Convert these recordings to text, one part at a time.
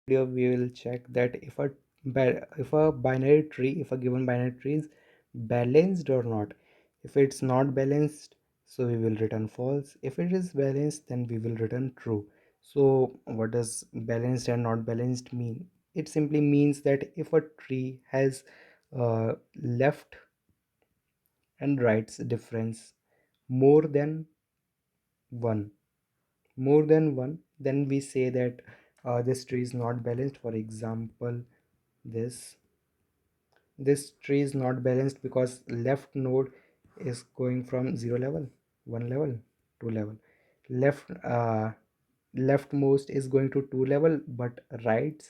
video we will check that if a binary tree, if a given binary tree is balanced or not. If it's not balanced, so we will return false. If it is balanced, then we will return true. So what does balanced and not balanced mean? It simply means that if a tree has left and right's difference more than one, then we say that this tree is not balanced. For example, this this tree is not balanced because left node is going from 0 level, 1 level, 2 level. Left leftmost is going to 2 level, but right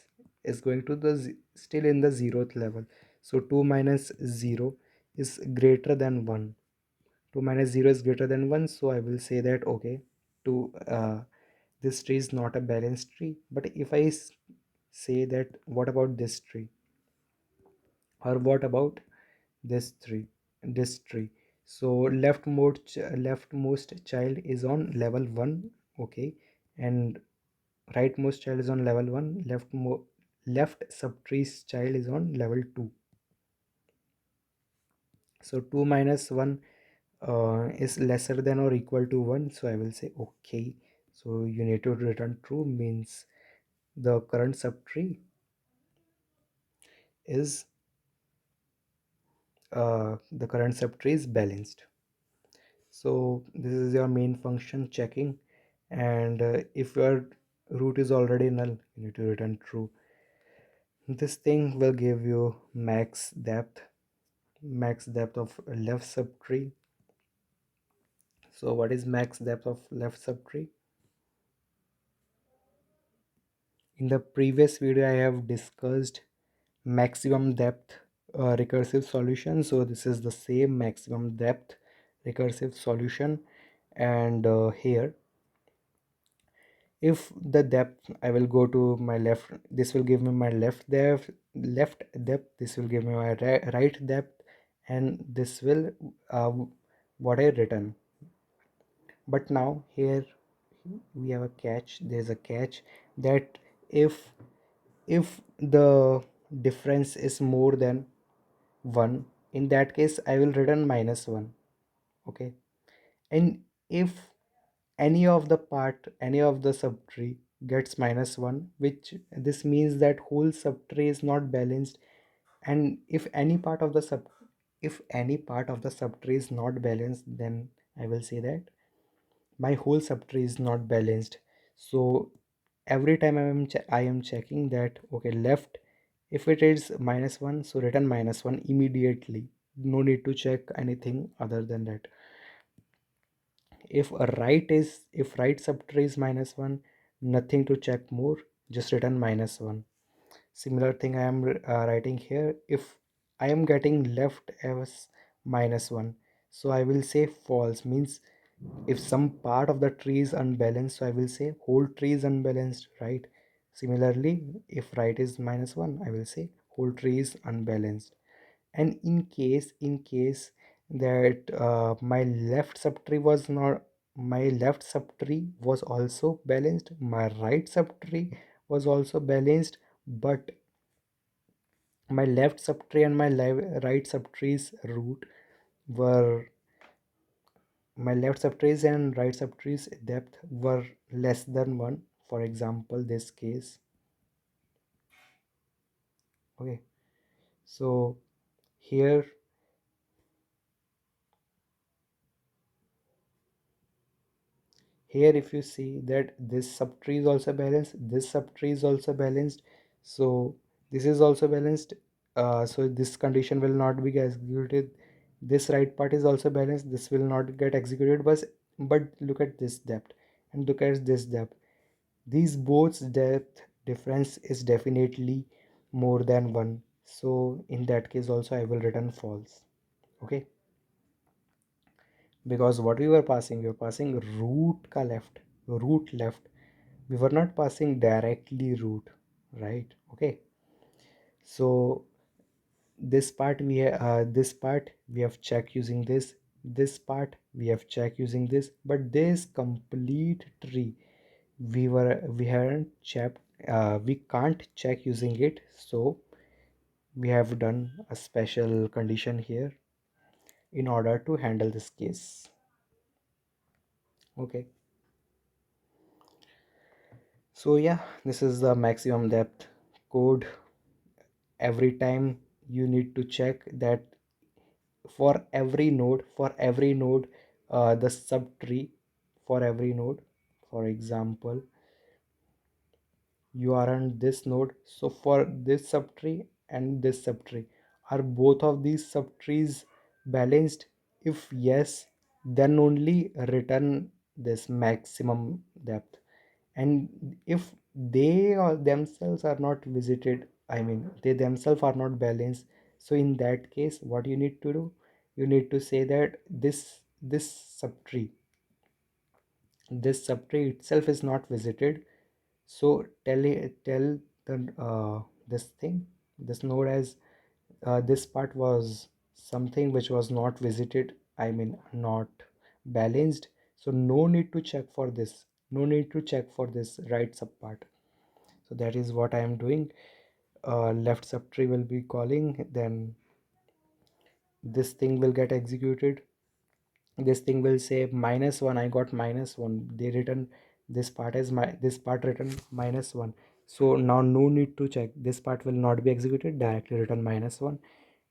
is going to still in the 0th level. So 2 minus 0 is greater than 1. 2 minus 0 is greater than 1, so I will say that okay, to this tree is not a balanced tree. But if I say that what about this tree, or what about this tree, so leftmost child is on level 1, okay, and rightmost child is on level 1, left subtree's child is on level 2. So 2 minus 1 is lesser than or equal to 1, so I will say okay. So you need to return true, means the current subtree is the current subtree is balanced. So this is your main function checking, and if your root is already null, you need to return true. This thing will give you max depth of left subtree. So what is max depth of left subtree? In the previous video I have discussed maximum depth recursive solution. So this is the same maximum depth recursive solution, and here if the depth, I will go to my left, this will give me my left depth, this will give me my right depth, and this will uh, what I written. But now here we have a catch, there's a catch, that if if the difference is more than 1, in that case I will return -1, okay. And if any of the subtree gets -1, which this means that whole subtree is not balanced. And if any part of the subtree is not balanced, then I will say that my whole subtree is not balanced. So every time I am checking that okay, left, if it is -1, so return -1 immediately, no need to check anything other than that. If right subtree is -1, nothing to check more, just return -1. Similar thing I am writing here. If I am getting left as -1, so I will say false, means if some part of the tree is unbalanced, so I will say whole tree is unbalanced, right? Similarly, if right is -1, I will say whole tree is unbalanced. And in case that my left subtree was also balanced, my right subtree was also balanced, but my left subtree and my right subtree's root were my left subtrees and right subtrees depth were less than 1, for example this case, okay. So here here if you see that this subtree is also balanced, this subtree is also balanced, so this is also balanced, so this condition will not be executed. This right part is also balanced, this will not get executed, but look at this depth and look at this depth. These both depth difference is definitely more than 1, so in that case also I will return false, okay. Because what we were passing root left, we were not passing directly root, right? Okay, so this part we have checked using this part we have checked using this, but this complete tree we hadn't we can't check using it, so we have done a special condition here in order to handle this case. Okay, so yeah, this is the maximum depth code. Every time you need to check that for every node, the subtree for every node. For example, you are on this node, so for this subtree and this subtree, are both of these subtrees balanced? If yes, then only return this maximum depth. And if they or themselves are not visited, I mean they themselves are not balanced, so in that case what you need to do, you need to say that this subtree this subtree itself is not visited. So tell the this thing, this node, as this part was something which was not visited, I mean not balanced, so no need to check for this, no need to check for this right sub part. So that is what I am doing. Left subtree will be calling, then this thing will get executed. This thing will say -1, I got -1, they return this part as this part return -1. So now no need to check, this part will not be executed, directly return -1.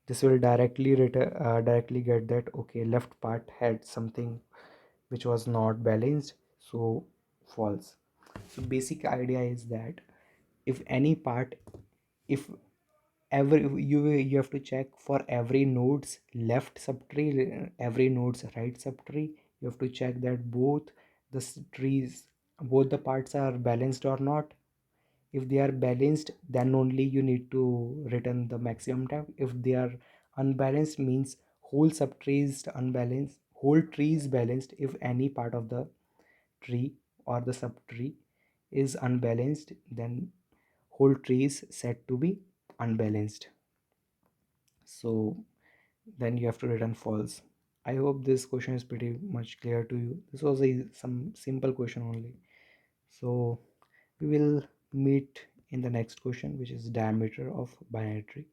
This will directly return directly get that okay, left part had something which was not balanced, so false. So basic idea is that if any part, if every you have to check for every node's left subtree, every node's right subtree, you have to check that both the trees, both the parts are balanced or not. If they are balanced, then only you need to return the maximum type. If they are unbalanced, means whole subtree is unbalanced, whole tree is balanced. If any part of the tree or the subtree is unbalanced, then whole tree is said to be unbalanced. So then you have to return false. I hope this question is pretty much clear to you. This was some simple question only. So we will meet in the next question, which is diameter of binary tree.